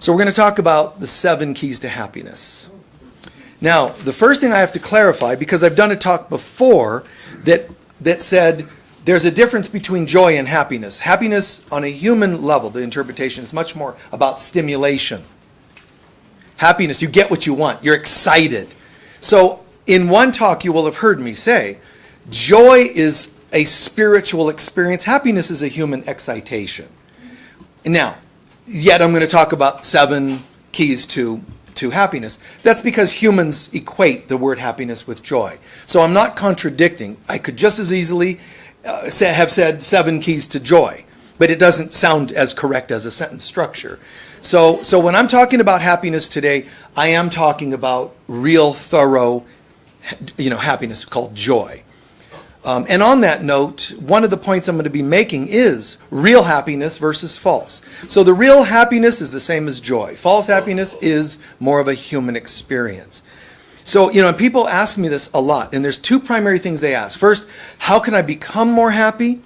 So we're going to talk about the 7 keys to happiness. Now, the first thing I have to clarify, because I've done a talk before that said there's a difference between joy and happiness. Happiness on a human level, the interpretation is much more about stimulation. Happiness, you get what you want. You're excited. So in one talk you will have heard me say, joy is a spiritual experience. Happiness is a human excitation. Now, yet I'm going to talk about 7 keys to happiness. That's because humans equate the word happiness with joy. So I'm not contradicting. I could just as easily have said 7 keys to joy, but it doesn't sound as correct as a sentence structure. So when I'm talking about happiness today, I am talking about real, thorough, happiness called joy. And on that note, one of the points I'm going to be making is real happiness versus false. So the real happiness is the same as joy. False happiness is more of a human experience. So, people ask me this a lot, and there's 2 primary things they ask. First, how can I become more happy?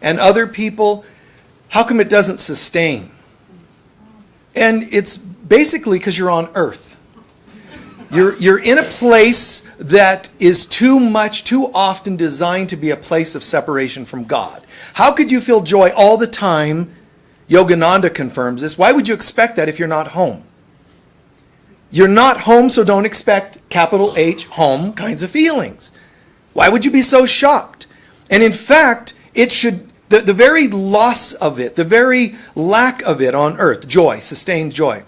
And other people, how come it doesn't sustain? And it's basically because you're on earth. You're in a place that is too often designed to be a place of separation from God. How could you feel joy all the time? Yogananda confirms this. Why would you expect that if you're not home? You're not home, so don't expect capital H, home kinds of feelings. Why would you be so shocked? And in fact, the very loss of it, the very lack of it on earth, joy, sustained joy,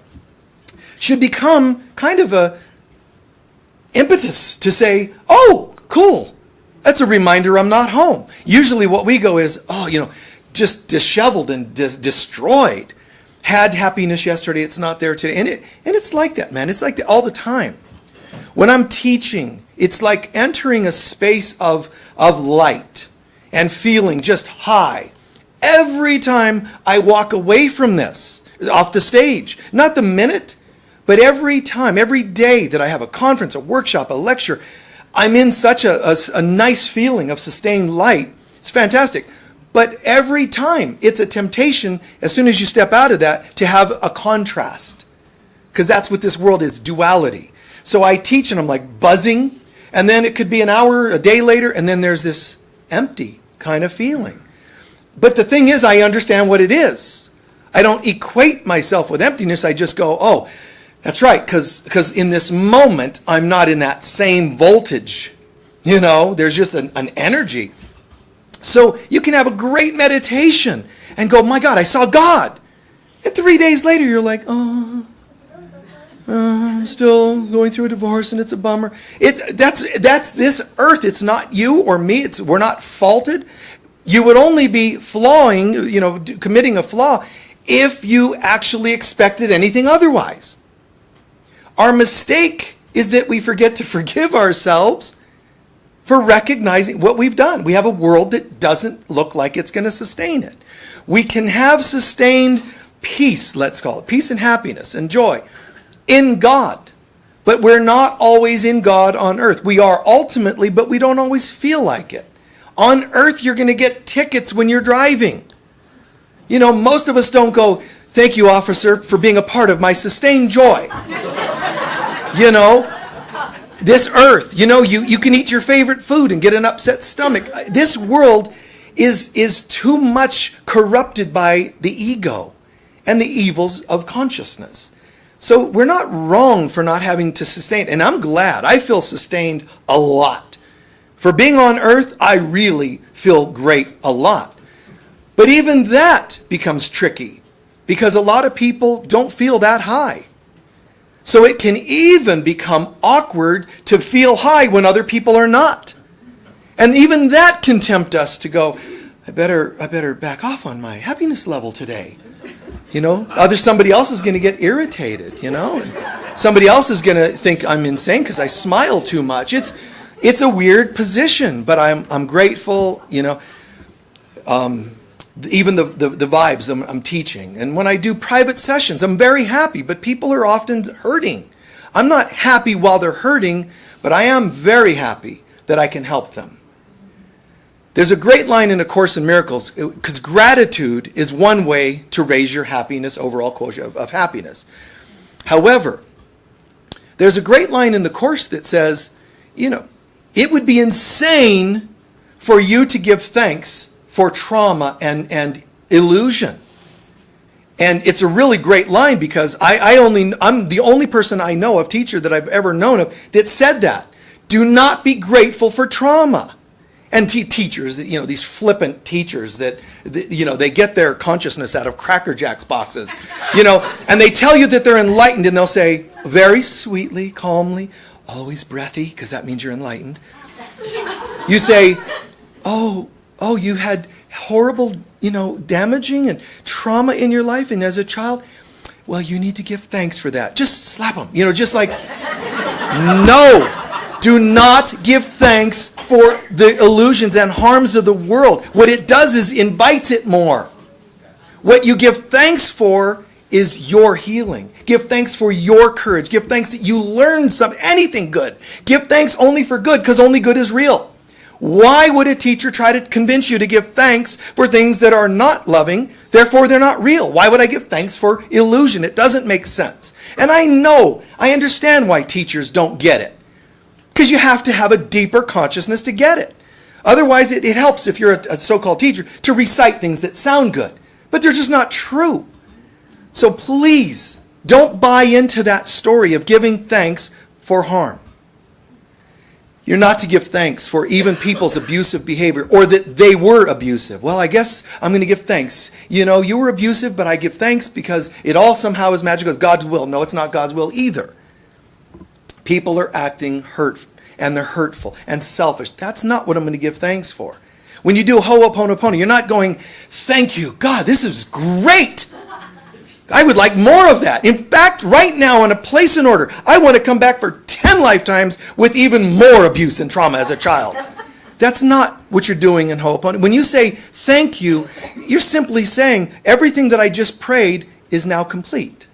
should become kind of a impetus to say, oh, cool, that's a reminder I'm not home. Usually what we go is, just disheveled and destroyed. Had happiness yesterday, it's not there today. And it's like that, man. It's like that all the time. When I'm teaching, it's like entering a space of light and feeling just high. Every time I walk away from this, off the stage, not the minute, but every time, every day that I have a conference, a workshop, a lecture, I'm in such a nice feeling of sustained light. It's fantastic. But every time, it's a temptation, as soon as you step out of that, to have a contrast. Because that's what this world is, duality. So I teach and I'm like buzzing, and then it could be an hour, a day later, and then there's this empty kind of feeling. But the thing is, I understand what it is. I don't equate myself with emptiness. I just go, oh, that's right, because in this moment, I'm not in that same voltage. There's just an energy. So you can have a great meditation and go, my God, I saw God. And 3 days later, you're like, I'm still going through a divorce and it's a bummer. That's this earth. It's not you or me. We're not faulted. You would only be committing a flaw if you actually expected anything otherwise. Our mistake is that we forget to forgive ourselves for recognizing what we've done. We have a world that doesn't look like it's going to sustain it. We can have sustained peace, let's call it, peace and happiness and joy in God. But we're not always in God on earth. We are ultimately, but we don't always feel like it. On earth, you're going to get tickets when you're driving. Most of us don't go, thank you, officer, for being a part of my sustained joy. This earth, you can eat your favorite food and get an upset stomach. This world is too much corrupted by the ego and the evils of consciousness. So we're not wrong for not having to sustain. And I'm glad. I feel sustained a lot. For being on earth, I really feel great a lot. But even that becomes tricky because a lot of people don't feel that high. So it can even become awkward to feel high when other people are not. And even that can tempt us to go, I better back off on my happiness level today. Somebody else is going to get irritated, and somebody else is going to think I'm insane because I smile too much. It's a weird position, but I'm grateful, even the vibes I'm teaching. And when I do private sessions, I'm very happy, but people are often hurting. I'm not happy while they're hurting, but I am very happy that I can help them. There's a great line in A Course in Miracles, because gratitude is one way to raise your happiness, overall quotient of happiness. However, there's a great line in the Course that says, it would be insane for you to give thanks for trauma and illusion. And it's a really great line, because I'm the only person I know of, teacher that I've ever known of, that said that. Do not be grateful for trauma. And teachers, these flippant teachers that, they get their consciousness out of Cracker Jacks boxes, and they tell you that they're enlightened, and they'll say, very sweetly, calmly, always breathy, because that means you're enlightened. You say, oh, you had horrible, damaging and trauma in your life, and as a child, well, you need to give thanks for that. Just slap them, just like, no. Do not give thanks for the illusions and harms of the world. What it does is invites it more. What you give thanks for is your healing. Give thanks for your courage. Give thanks that you learned anything good. Give thanks only for good, because only good is real. Why would a teacher try to convince you to give thanks for things that are not loving, therefore they're not real? Why would I give thanks for illusion? It doesn't make sense. And I understand why teachers don't get it. Because you have to have a deeper consciousness to get it. Otherwise, it helps, if you're a so-called teacher, to recite things that sound good. But they're just not true. So please, don't buy into that story of giving thanks for harm. You're not to give thanks for even people's abusive behavior, or that they were abusive. Well, I guess I'm going to give thanks. You were abusive, but I give thanks because it all somehow is magical. It's God's will. No, it's not God's will either. People are acting hurt, and they're hurtful and selfish. That's not what I'm going to give thanks for. When you do Ho'oponopono, you're not going, thank you, God, this is great. I would like more of that. In fact, right now, in a place in order, I want to come back for 10 lifetimes with even more abuse and trauma as a child. That's not what you're doing in Ho'oponopono. When you say thank you, you're simply saying everything that I just prayed is now complete.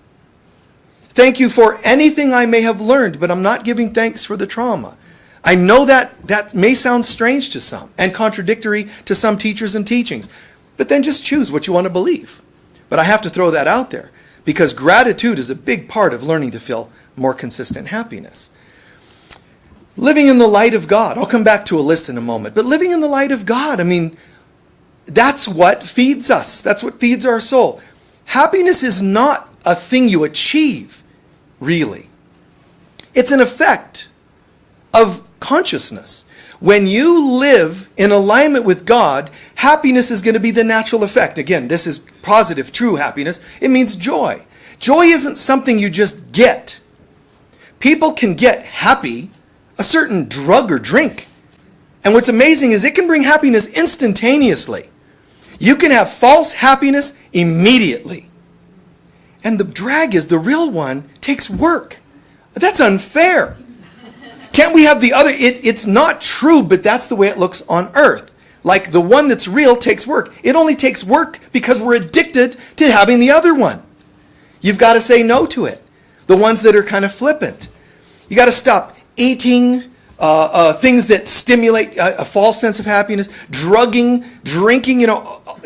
Thank you for anything I may have learned, but I'm not giving thanks for the trauma. I know that may sound strange to some and contradictory to some teachers and teachings, but then just choose what you want to believe. But I have to throw that out there, because gratitude is a big part of learning to feel more consistent happiness. Living in the light of God. I'll come back to a list in a moment, but living in the light of God, that's what feeds us. That's what feeds our soul. Happiness is not a thing you achieve. Really. It's an effect of consciousness. When you live in alignment with God, happiness is going to be the natural effect. Again, this is positive, true happiness. It means joy. Joy isn't something you just get. People can get happy, a certain drug or drink. And what's amazing is it can bring happiness instantaneously. You can have false happiness immediately. And the drag is the real one takes work. That's unfair. Can't we have the other? It's not true, but that's the way it looks on earth. Like the one that's real takes work. It only takes work because we're addicted to having the other one. You've got to say no to it. The ones that are kind of flippant. You got to stop eating things that stimulate a false sense of happiness, drugging, drinking,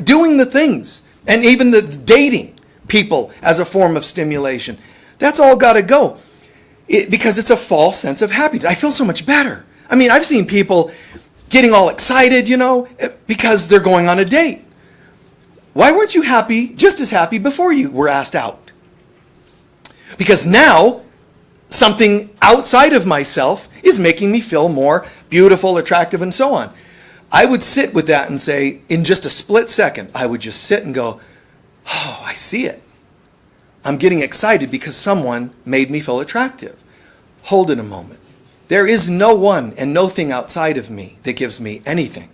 doing the things, and even the dating people as a form of stimulation. That's all got to go, because it's a false sense of happiness. I feel so much better. I've seen people getting all excited, because they're going on a date. Why weren't you just as happy before you were asked out? Because now something outside of myself is making me feel more beautiful, attractive, and so on. I would sit with that and say, in just a split second, I would just sit and go, oh, I see it. I'm getting excited because someone made me feel attractive. Hold it a moment. There is no one and no thing outside of me that gives me anything.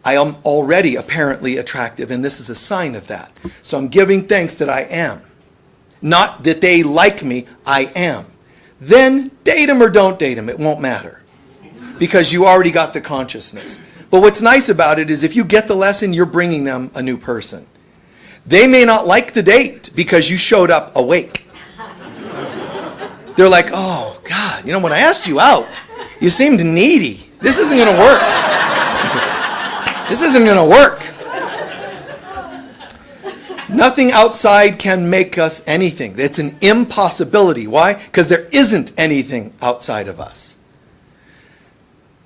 I am already apparently attractive, and this is a sign of that. So I'm giving thanks that I am. Not that they like me, I am. Then date them or don't date them, it won't matter. Because you already got the consciousness. But what's nice about it is if you get the lesson, you're bringing them a new person. They may not like the date because you showed up awake. They're like, oh, God, when I asked you out, you seemed needy. This isn't going to work. This isn't going to work. Nothing outside can make us anything. It's an impossibility. Why? Because there isn't anything outside of us.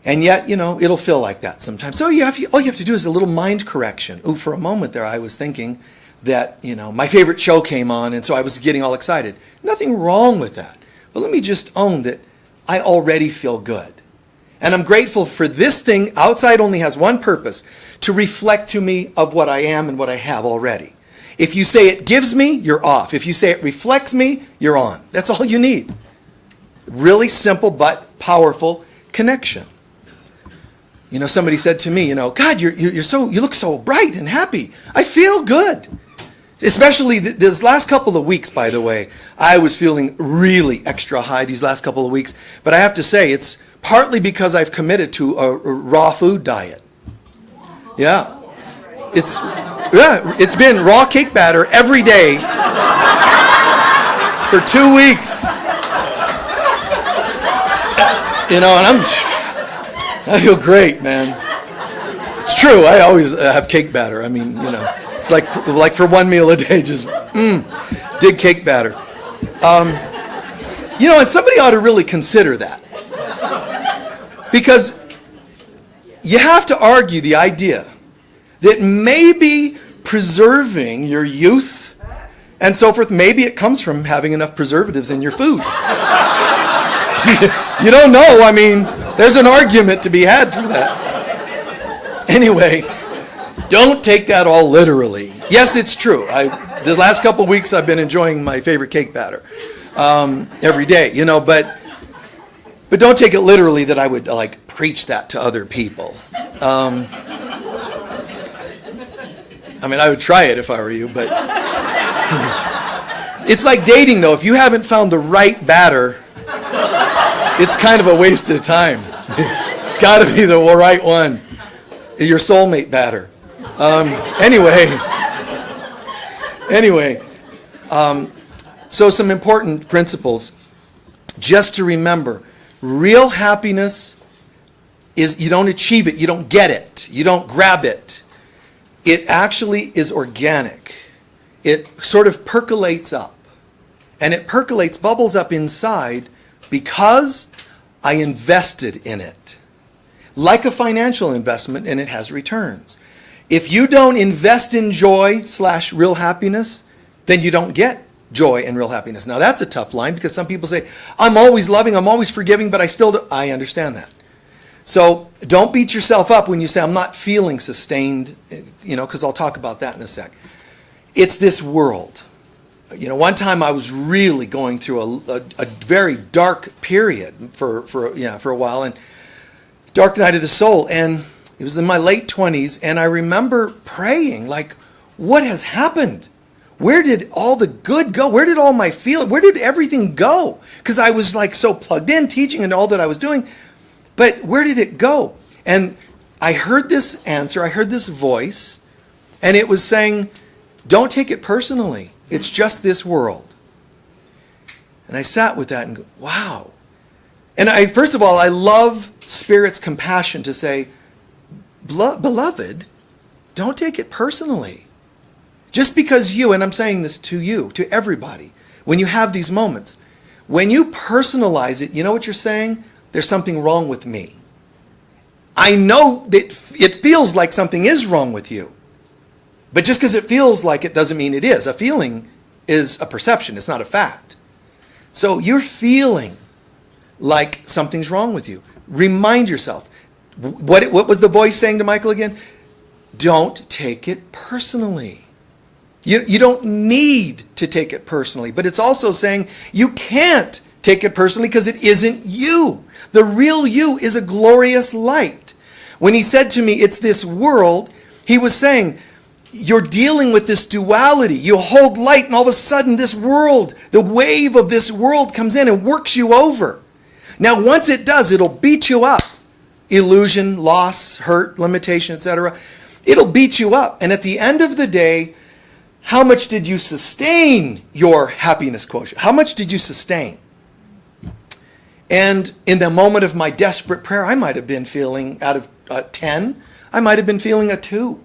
And yet, it'll feel like that sometimes. So all you have to do is a little mind correction. Ooh, for a moment there, I was thinking that, my favorite show came on, and so I was getting all excited. Nothing wrong with that. But let me just own that I already feel good. And I'm grateful for this thing. Outside only has one purpose, to reflect to me of what I am and what I have already. If you say it gives me, you're off. If you say it reflects me, you're on. That's all you need. Really simple but powerful connection. Somebody said to me, God, you look so bright and happy. I feel good. Especially this last couple of weeks, by the way. I was feeling really extra high these last couple of weeks. But I have to say, it's partly because I've committed to a raw food diet. Yeah. It's been raw cake batter every day for 2 weeks. And I feel great, man. It's true. I always have cake batter. I mean, it's like for one meal a day, just dig cake batter. And somebody ought to really consider that. Because you have to argue the idea that maybe preserving your youth and so forth, maybe it comes from having enough preservatives in your food. You don't know. I mean, there's an argument to be had for that. Anyway, don't take that all literally. Yes, it's true. The last couple of weeks I've been enjoying my favorite cake batter every day, but don't take it literally that I would preach that to other people. I would try it if I were you, but it's like dating though. If you haven't found the right batter, it's kind of a waste of time. It's got to be the right one, your soulmate batter. Anyway, so some important principles just to remember. Real happiness is you don't achieve it, you don't get it, you don't grab it. It actually is organic. It sort of percolates up. And it percolates, bubbles up inside because I invested in it. Like a financial investment, and it has returns. If you don't invest in joy / real happiness, then you don't get joy and real happiness. Now that's a tough line because some people say, I'm always loving, I'm always forgiving, but I understand that. So don't beat yourself up when you say, I'm not feeling sustained, because I'll talk about that in a sec. It's this world. One time I was really going through a very dark period for a while, and dark night of the soul, and it was in my late 20s, and I remember praying, what has happened? Where did all the good go? Where did all my feeling? Where did everything go? Because I was so plugged in, teaching and all that I was doing. But where did it go? And I heard this answer, I heard this voice, and it was saying, don't take it personally. It's just this world. And I sat with that and go, wow. And first of all, I love Spirit's compassion to say, beloved, don't take it personally. Just because you, and I'm saying this to you, to everybody, when you have these moments, when you personalize it, you know what you're saying? There's something wrong with me. I know that it feels like something is wrong with you. But just because it feels like it doesn't mean it is. A feeling is a perception. It's not a fact. So you're feeling like something's wrong with you. Remind yourself. What was the voice saying to Michael again? Don't take it personally. You don't need to take it personally. But it's also saying you can't take it personally because it isn't you. The real you is a glorious light. When he said to me, it's this world, he was saying, you're dealing with this duality. You hold light and all of a sudden this world, the wave of this world comes in and works you over. Now once it does, it'll beat you up. Illusion, loss, hurt, limitation, etc. It'll beat you up. And at the end of the day, how much did you sustain your happiness quotient? How much did you sustain? And in the moment of my desperate prayer, I might have been feeling, out of 10, I might have been feeling a 2.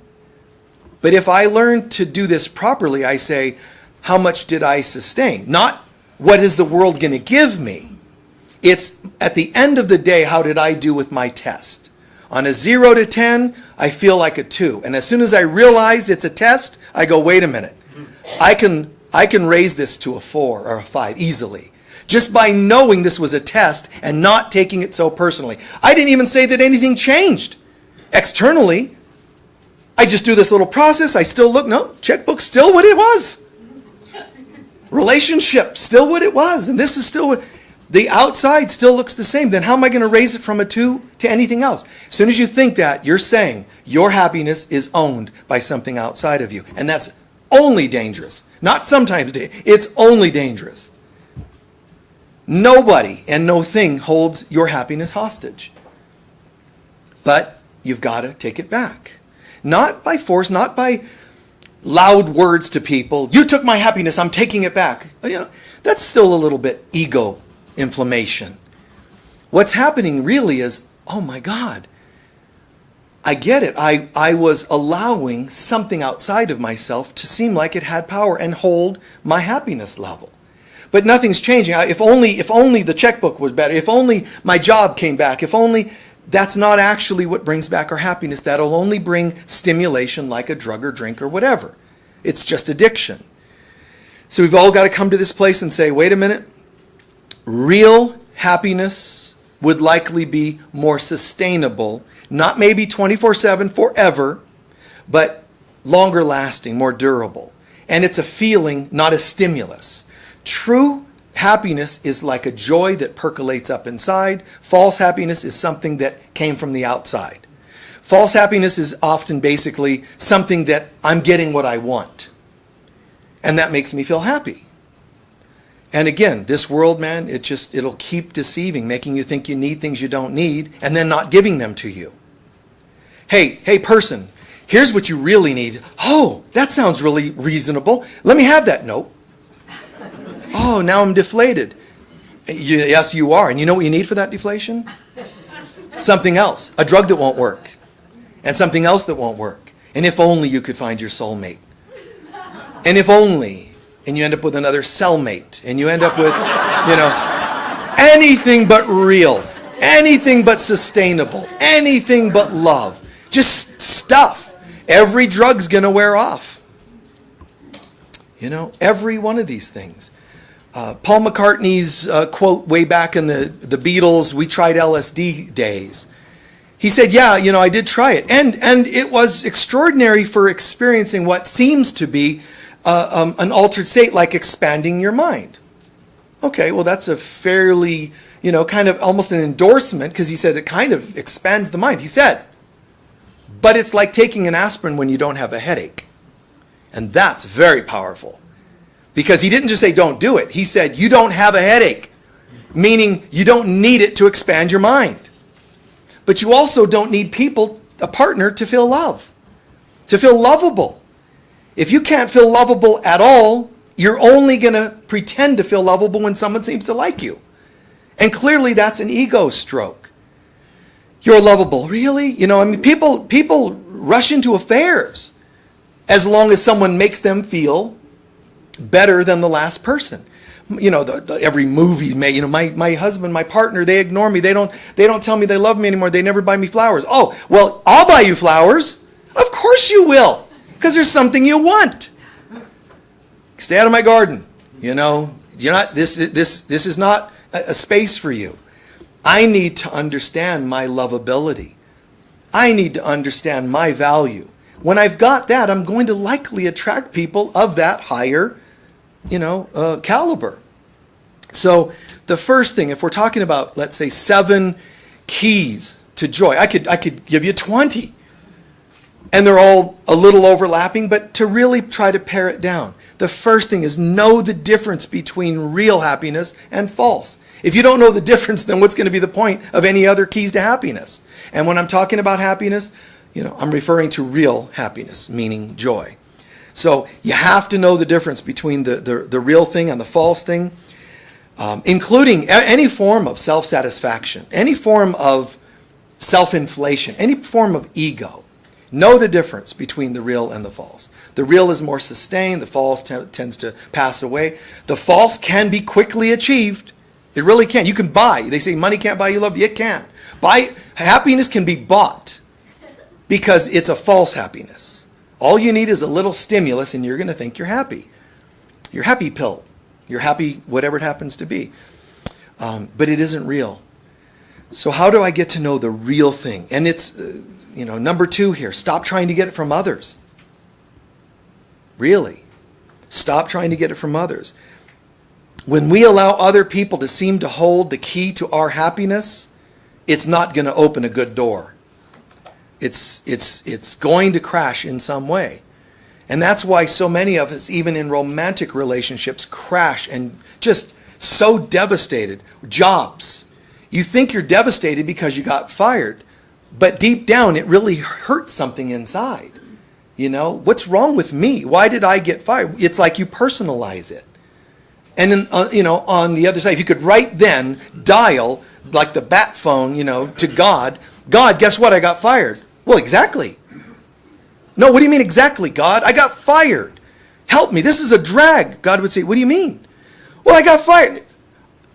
But if I learn to do this properly, I say, how much did I sustain? Not what is the world going to give me. It's at the end of the day, how did I do with my test? On a 0 to 10, I feel like a 2. And as soon as I realize it's a test, I go, wait a minute. I can raise this to a 4 or a 5 easily. Just by knowing this was a test and not taking it so personally. I didn't even say that anything changed. Externally, I just do this little process. I still look, no, checkbook's still what it was. Relationship, still what it was. And this is still what, the outside still looks the same. Then how am I going to raise it from a 2 to anything else? As soon as you think that, you're saying your happiness is owned by something outside of you. And that's only dangerous. Not sometimes, it's only dangerous. Nobody and no thing holds your happiness hostage. But you've got to take it back. Not by force, not by loud words to people. You took my happiness, I'm taking it back. That's still a little bit ego inflammation. What's happening really is, oh my God, I get it. I was allowing something outside of myself to seem like it had power and hold my happiness level. But nothing's changing. If only the checkbook was better. If only my job came back. If only, that's not actually what brings back our happiness. That'll only bring stimulation like a drug or drink or whatever. It's just addiction. So we've all got to come to this place and say, wait a minute. Real happiness would likely be more sustainable. Not maybe 24/7 forever, but longer lasting, more durable. And it's a feeling, not a stimulus. True happiness is like a joy that percolates up inside. False happiness is something that came from the outside. False happiness is often basically something that I'm getting what I want. And that makes me feel happy. And again, this world, man, it'll keep deceiving, making you think you need things you don't need, and then not giving them to you. Hey person, here's what you really need. Oh, that sounds really reasonable. Let me have that. Nope. Oh, now I'm deflated. Yes, you are. And you know what you need for that deflation? Something else. A drug that won't work. And something else that won't work. And if only you could find your soulmate. And if only. And you end up with another cellmate. And you end up with, anything but real. Anything but sustainable. Anything but love. Just stuff. Every drug's going to wear off. Every one of these things. Paul McCartney's quote way back in the Beatles, we tried LSD days. He said, yeah, I did try it. And it was extraordinary for experiencing what seems to be an altered state, like expanding your mind. Okay, well, that's a fairly, kind of almost an endorsement, because he said it kind of expands the mind. He said, but it's like taking an aspirin when you don't have a headache. And that's very powerful. Because he didn't just say don't do it. He said you don't have a headache. Meaning you don't need it to expand your mind. But you also don't need a partner to feel love. To feel lovable. If you can't feel lovable at all, you're only going to pretend to feel lovable when someone seems to like you. And clearly that's an ego stroke. You're lovable. Really? People rush into affairs as long as someone makes them feel better than the last person. Every movie made, my husband, my partner, they ignore me. They don't tell me they love me anymore. They never buy me flowers. Oh, well, I'll buy you flowers. Of course you will. Because there's something you want. Stay out of my garden. You're not, this is not a space for you. I need to understand my lovability. I need to understand my value. When I've got that, I'm going to likely attract people of that higher, caliber. So the first thing, if we're talking about, let's say, 7 keys to joy, I could give you 20. And they're all a little overlapping, but to really try to pare it down. The first thing is know the difference between real happiness and false. If you don't know the difference, then what's going to be the point of any other keys to happiness? And when I'm talking about happiness, I'm referring to real happiness, meaning joy. So you have to know the difference between the real thing and the false thing, including any form of self-satisfaction, any form of self-inflation, any form of ego. Know the difference between the real and the false. The real is more sustained. The false tends to pass away. The false can be quickly achieved. It really can. You can buy. They say money can't buy you love. It can. Happiness can be bought because it's a false happiness. All you need is a little stimulus and you're going to think you're happy. Your happy pill. You're happy whatever it happens to be. But it isn't real. So how do I get to know the real thing? And it's, number 2 here. Stop trying to get it from others. Really. Stop trying to get it from others. When we allow other people to seem to hold the key to our happiness, it's not going to open a good door. It's going to crash in some way. And that's why so many of us, even in romantic relationships, crash and just so devastated. Jobs. You think you're devastated because you got fired, but deep down it really hurts something inside. What's wrong with me? Why did I get fired? It's like you personalize it. And then, on the other side, if you could right then dial like the bat phone, to God, guess what? I got fired. Well, exactly. No, what do you mean exactly, God? I got fired. Help me. This is a drag. God would say, what do you mean? Well, I got fired.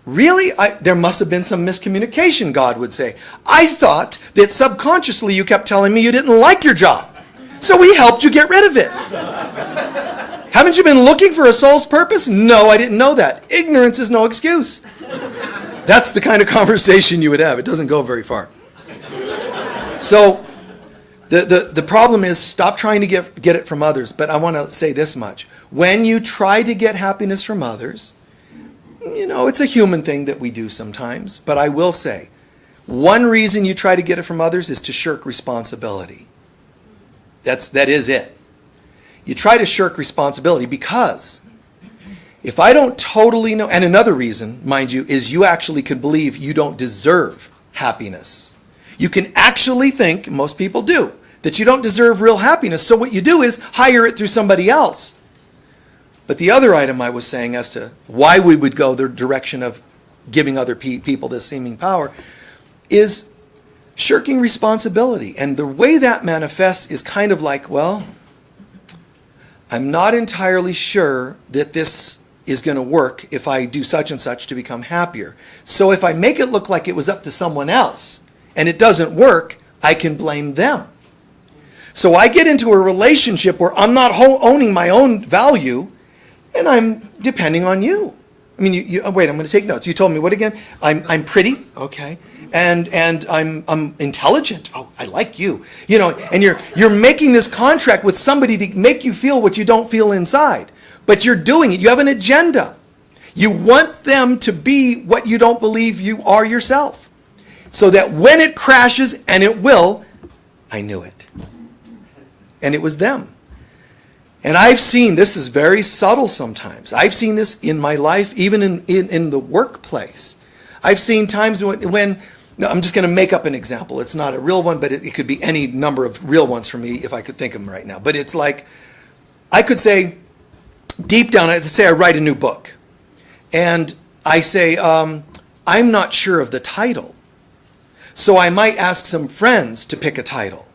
Really? There must have been some miscommunication, God would say. I thought that subconsciously you kept telling me you didn't like your job. So we helped you get rid of it. Haven't you been looking for a soul's purpose? No, I didn't know that. Ignorance is no excuse. That's the kind of conversation you would have. It doesn't go very far. So the problem is stop trying to get it from others. But I want to say this much. When you try to get happiness from others, it's a human thing that we do sometimes. But I will say, one reason you try to get it from others is to shirk responsibility. That is it. You try to shirk responsibility because if I don't totally know, and another reason, mind you, is you actually could believe you don't deserve happiness. You can actually think, most people do, that you don't deserve real happiness. So what you do is hire it through somebody else. But the other item I was saying as to why we would go the direction of giving other people this seeming power is shirking responsibility. And the way that manifests is kind of like, well, I'm not entirely sure that this is going to work if I do such and such to become happier. So if I make it look like it was up to someone else and it doesn't work, I can blame them. So I get into a relationship where I'm not owning my own value and I'm depending on you. I mean, wait, I'm going to take notes. You told me what again? I'm pretty, okay, and I'm intelligent. Oh, I like you, and you're making this contract with somebody to make you feel what you don't feel inside, but you're doing it. You have an agenda. You want them to be what you don't believe you are yourself, so that when it crashes, and it will, I knew it, and it was them. And I've seen, this is very subtle sometimes. I've seen this in my life, even in the workplace. I've seen times when I'm just going to make up an example. It's not a real one, but it could be any number of real ones for me if I could think of them right now. But it's like, I could say, deep down, let's say I write a new book. And I say, I'm not sure of the title. So I might ask some friends to pick a title.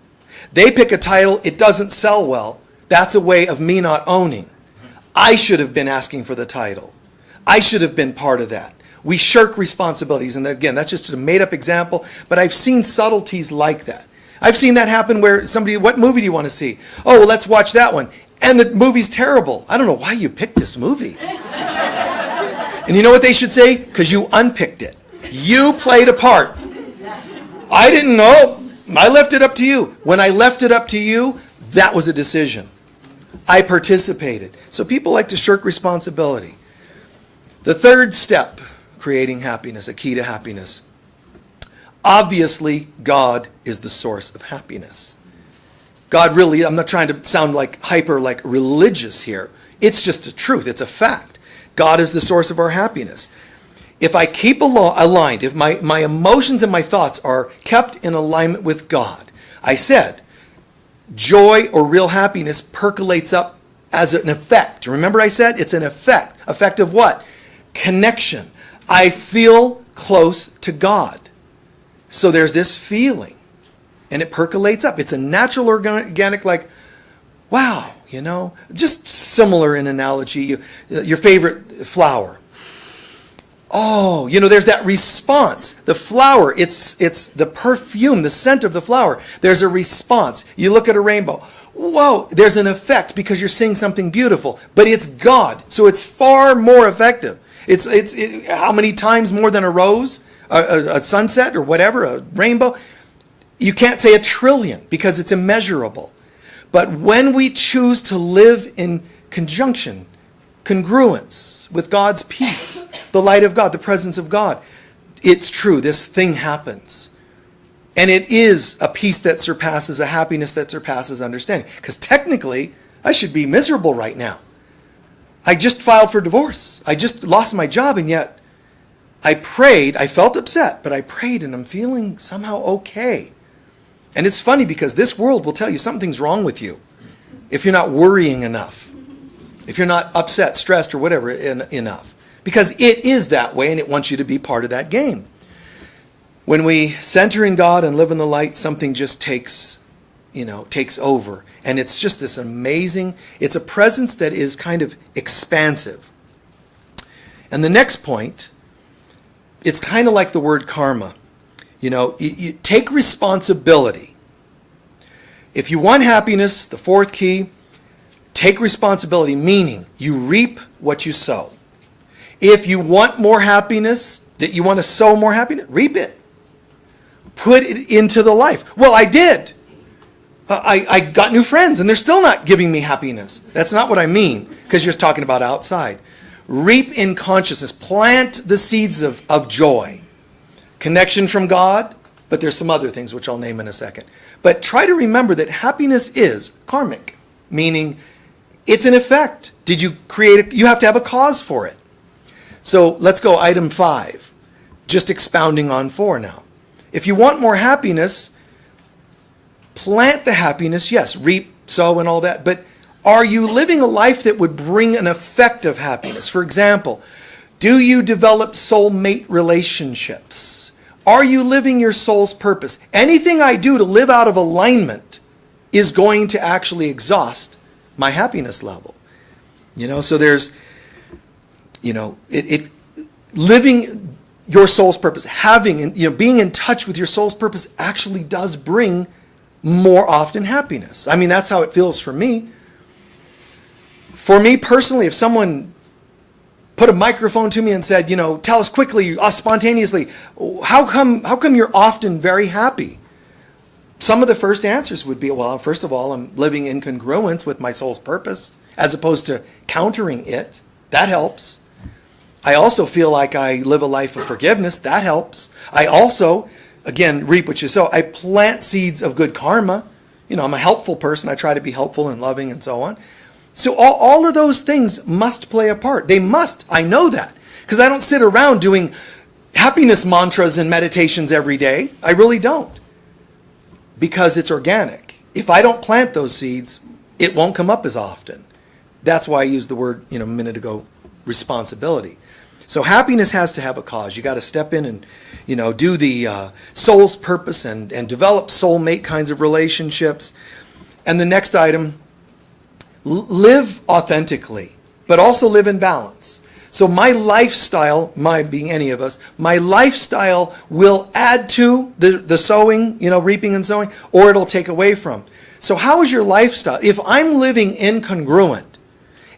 They pick a title, it doesn't sell well. That's a way of me not owning. I should have been asking for the title. I should have been part of that. We shirk responsibilities. And again, that's just a made-up example, but I've seen subtleties like that. I've seen that happen where somebody, what movie do you want to see? Oh, well, let's watch that one. And the movie's terrible. I don't know why you picked this movie. And you know what they should say? Because you unpicked it. You played a part. I didn't know. I left it up to you. When I left it up to you, that was a decision. I participated. So people like to shirk responsibility. The third step, creating happiness, a key to happiness. Obviously, God is the source of happiness. God really, I'm not trying to sound like religious here. It's just a truth. It's a fact. God is the source of our happiness. If I keep aligned, if my emotions and my thoughts are kept in alignment with God, I said, joy or real happiness percolates up as an effect. Remember I said it's an effect. Effect of what? Connection. I feel close to God. So there's this feeling. and it percolates up. It's a natural organic, like, wow, just similar in analogy. Your favorite flower. Oh, there's that response. The flower, it's the perfume, the scent of the flower. There's a response. You look at a rainbow. Whoa, there's an effect because you're seeing something beautiful. But it's God, so it's far more effective. It's how many times more than a rose, a sunset or whatever, a rainbow? You can't say a trillion because it's immeasurable. But when we choose to live in conjunction, congruence with God's peace, the light of God, the presence of God, it's true, this thing happens. And it is a peace that surpasses, a happiness that surpasses understanding. Because technically, I should be miserable right now. I just filed for divorce. I just lost my job, and yet I prayed. I felt upset, but I prayed, and I'm feeling somehow okay. And it's funny because this world will tell you something's wrong with you if you're not worrying enough, if you're not upset, stressed, or whatever enough. Because it is that way, and it wants you to be part of that game. When we center in God and live in the light, something just takes over. And it's just this amazing, it's a presence that is kind of expansive. And the next point, it's kind of like the word karma. You take responsibility. If you want happiness, the fourth key, take responsibility, meaning you reap what you sow. If you want more happiness, that you want to sow more happiness, reap it. Put it into the life. Well, I did. I got new friends, and they're still not giving me happiness. That's not what I mean, because you're talking about outside. Reap in consciousness. Plant the seeds of joy. Connection from God, but there's some other things which I'll name in a second. But try to remember that happiness is karmic, meaning it's an effect. Did you create you have to have a cause for it. So let's go item 5, just expounding on 4 now. If you want more happiness, plant the happiness, yes, reap, sow, and all that, but are you living a life that would bring an effect of happiness? For example, do you develop soulmate relationships? Are you living your soul's purpose? Anything I do to live out of alignment is going to actually exhaust my happiness level. So there's, living your soul's purpose, being in touch with your soul's purpose actually does bring more often happiness. I mean, that's how it feels for me. For me personally, if someone put a microphone to me and said, tell us quickly, spontaneously, how come you're often very happy? Some of the first answers would be, well, first of all, I'm living in congruence with my soul's purpose, as opposed to countering it. That helps. I also feel like I live a life of forgiveness. That helps. I also, again, reap what you sow. I plant seeds of good karma. I'm a helpful person. I try to be helpful and loving and so on. So all of those things must play a part. They must. I know that. Because I don't sit around doing happiness mantras and meditations every day. I really don't. Because it's organic. If I don't plant those seeds, it won't come up as often. That's why I used the word, a minute ago, responsibility. So happiness has to have a cause. You got to step in and, do the soul's purpose and develop soulmate kinds of relationships. And the next item, live authentically, but also live in balance. So my lifestyle, my being any of us, my lifestyle will add to the sowing, reaping and sowing, or it'll take away from. So how is your lifestyle? If I'm living incongruent,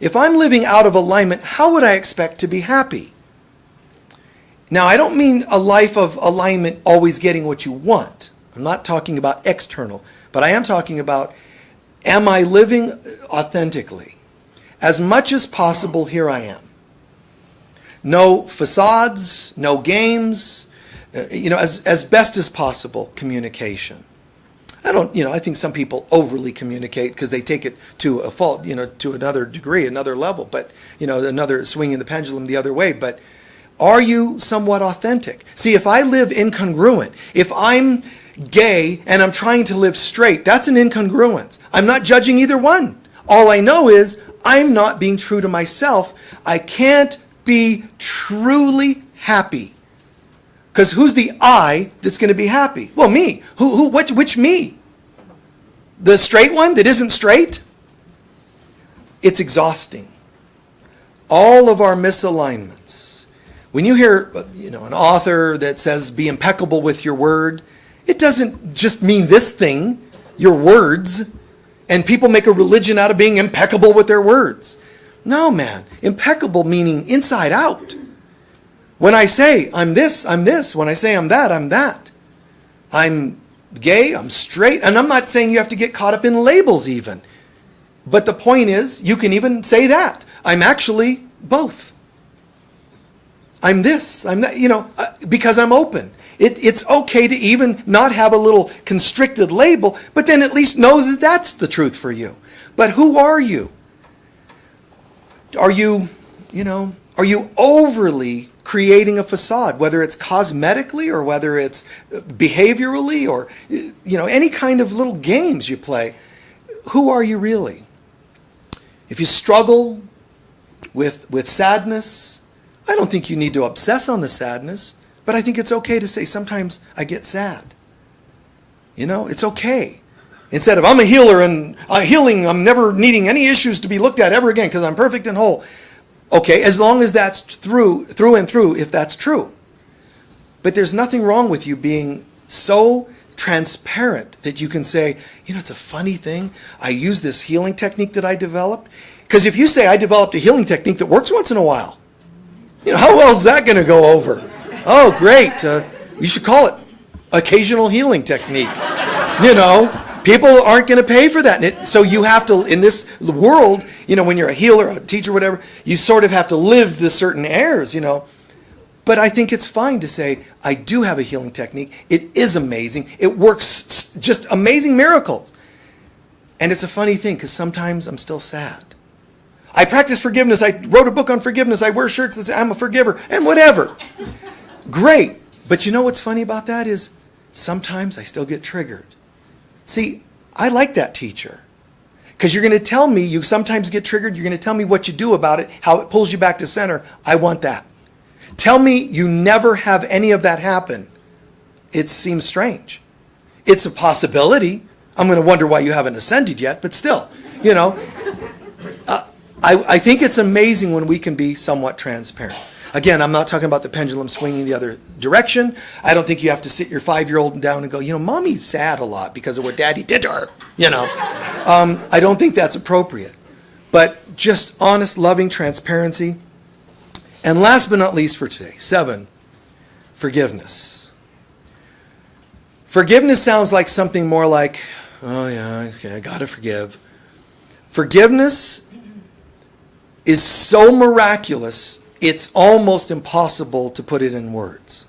if I'm living out of alignment, how would I expect to be happy? Now, I don't mean a life of alignment always getting what you want. I'm not talking about external, but I am talking about, am I living authentically? As much as possible, here I am. No facades, no games, as best as possible, communication. I think some people overly communicate because they take it to a fault, to another degree, another level, but, another swinging the pendulum the other way. But are you somewhat authentic? See, if I live incongruent, if I'm gay and I'm trying to live straight, that's an incongruence. I'm not judging either one. All I know is I'm not being true to myself. I can't be truly happy, Because who's the I that's going to be happy? Well, me. Which me? The straight one that isn't straight? It's exhausting. All of our misalignments. When you hear, an author that says, be impeccable with your word, it doesn't just mean this thing, your words, and people make a religion out of being impeccable with their words. No, man. Impeccable meaning inside out. When I say I'm this, I'm this. When I say I'm that, I'm that. I'm gay, I'm straight. And I'm not saying you have to get caught up in labels even. But the point is, you can even say that. I'm actually both. I'm this, I'm that, because I'm open. It's okay to even not have a little constricted label, but then at least know that that's the truth for you. But who are you? Are you overly creating a facade, whether it's cosmetically or whether it's behaviorally or, any kind of little games you play? Who are you really? If you struggle with sadness, I don't think you need to obsess on the sadness, but I think it's okay to say sometimes I get sad. It's okay. Instead of I'm a healer and healing, I'm never needing any issues to be looked at ever again because I'm perfect and whole. Okay, as long as that's through and through, if that's true. But there's nothing wrong with you being so transparent that you can say, it's a funny thing. I use this healing technique that I developed. Because if you say I developed a healing technique that works once in a while, how well is that going to go over? Oh, great. You should call it occasional healing technique. People aren't going to pay for that. So you have to, in this world, when you're a healer, a teacher, whatever, you sort of have to live to certain airs, But I think it's fine to say, I do have a healing technique. It is amazing. It works just amazing miracles. And it's a funny thing because sometimes I'm still sad. I practice forgiveness. I wrote a book on forgiveness. I wear shirts that say I'm a forgiver and whatever. Great. But you know what's funny about that is sometimes I still get triggered. See, I like that teacher. Because you're going to tell me you sometimes get triggered. You're going to tell me what you do about it, how it pulls you back to center. I want that. Tell me you never have any of that happen. It seems strange. It's a possibility. I'm going to wonder why you haven't ascended yet, but still, I think it's amazing when we can be somewhat transparent. Again, I'm not talking about the pendulum swinging the other direction. I don't think you have to sit your 5-year-old down and go, Mommy's sad a lot because of what Daddy did to her. I don't think that's appropriate. But just honest, loving transparency. And last but not least for today, 7, forgiveness. Forgiveness sounds like something more like, oh yeah, okay, I gotta forgive. Forgiveness is so miraculous, it's almost impossible to put it in words.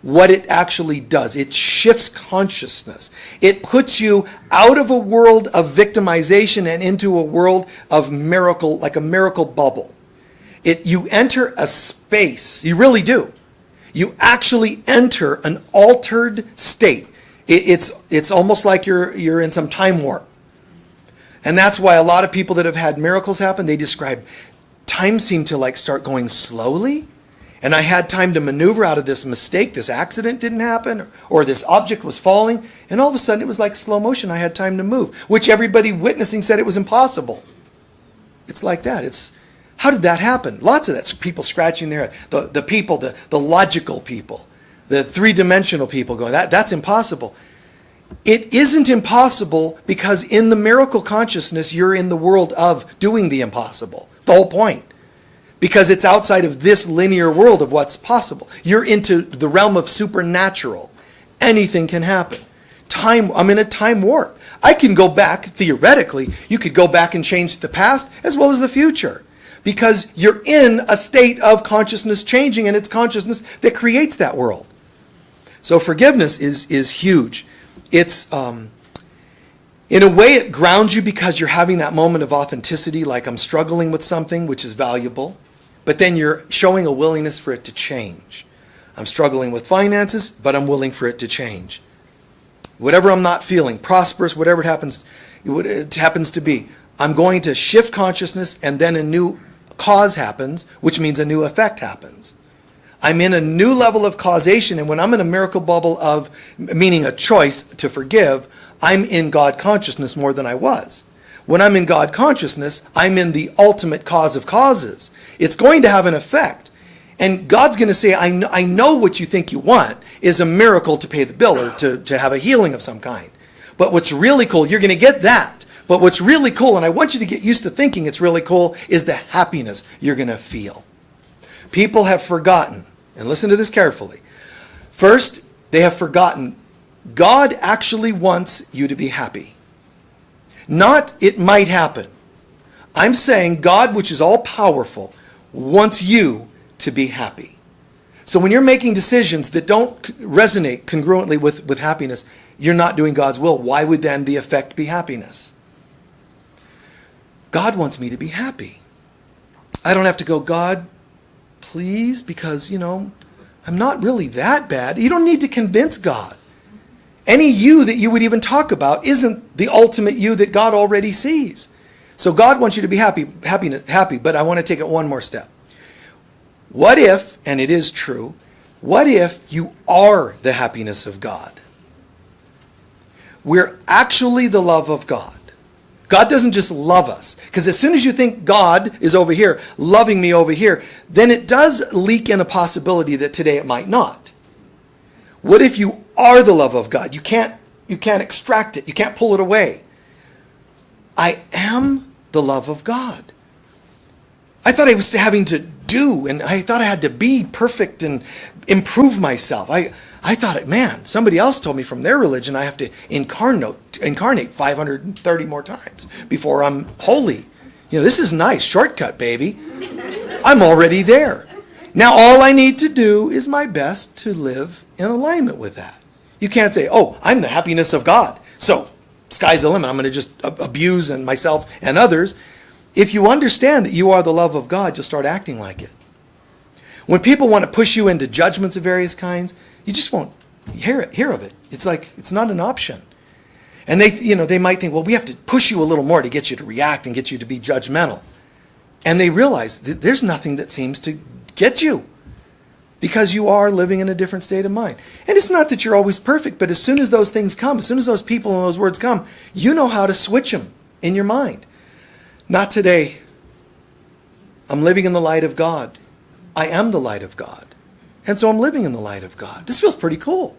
What it actually does, it shifts consciousness. It puts you out of a world of victimization and into a world of miracle, like a miracle bubble. You enter a space, you really do. You actually enter an altered state. It's almost like you're in some time warp. And that's why a lot of people that have had miracles happen, they describe time seemed to start going slowly. And I had time to maneuver out of this mistake. This accident didn't happen or this object was falling. And all of a sudden it was like slow motion. I had time to move, which everybody witnessing said it was impossible. It's like that. How did that happen? Lots of that. People scratching their head. The people, the logical people, the three-dimensional people going, that's impossible. It isn't impossible because in the miracle consciousness, you're in the world of doing the impossible. The whole point. Because it's outside of this linear world of what's possible. You're into the realm of supernatural. Anything can happen. I'm in a time warp. I can go back, theoretically, you could go back and change the past as well as the future. Because you're in a state of consciousness changing, and it's consciousness that creates that world. So forgiveness is huge. It's, in a way, it grounds you because you're having that moment of authenticity, like I'm struggling with something, which is valuable. But then you're showing a willingness for it to change. I'm struggling with finances, but I'm willing for it to change. Whatever I'm not feeling, prosperous, whatever it happens to be, I'm going to shift consciousness, and then a new cause happens, which means a new effect happens. I'm in a new level of causation, and when I'm in a miracle bubble of, meaning a choice to forgive, I'm in God consciousness more than I was. When I'm in God consciousness, I'm in the ultimate cause of causes. It's going to have an effect. And God's going to say, I know what you think you want is a miracle to pay the bill or to have a healing of some kind. But what's really cool, you're going to get that. But what's really cool, and I want you to get used to thinking it's really cool, is the happiness you're going to feel. People have forgotten, and listen to this carefully. First, they have forgotten God actually wants you to be happy. Not it might happen. I'm saying God, which is all powerful, wants you to be happy. So when you're making decisions that don't resonate congruently with happiness, you're not doing God's will. Why would then the effect be happiness? God wants me to be happy. I don't have to go, God, please, because, I'm not really that bad. You don't need to convince God. Any you that you would even talk about isn't the ultimate you that God already sees. So God wants you to be happy, but I want to take it one more step. What if, and it is true, what if you are the happiness of God? We're actually the love of God. God doesn't just love us. Because as soon as you think God is over here, loving me over here, then it does leak in a possibility that today it might not. What if you are the love of God? You can't extract it. You can't pull it away. I am the love of God. I thought I was having to do, and I thought I had to be perfect and improve myself. I thought, man, somebody else told me from their religion I have to incarnate 530 more times before I'm holy. This is nice. Shortcut, baby. I'm already there. Now all I need to do is my best to live in alignment with that. You can't say, oh, I'm the happiness of God, so sky's the limit. I'm going to just abuse myself and others. If you understand that you are the love of God, you'll start acting like it. When people want to push you into judgments of various kinds, you just won't hear of it. It's like it's not an option. And they might think, well, we have to push you a little more to get you to react and get you to be judgmental. And they realize that there's nothing that seems to get you because you are living in a different state of mind. And it's not that you're always perfect, but as soon as those things come, as soon as those people and those words come, you know how to switch them in your mind. Not today. I'm living in the light of God. I am the light of God. And so I'm living in the light of God. This feels pretty cool.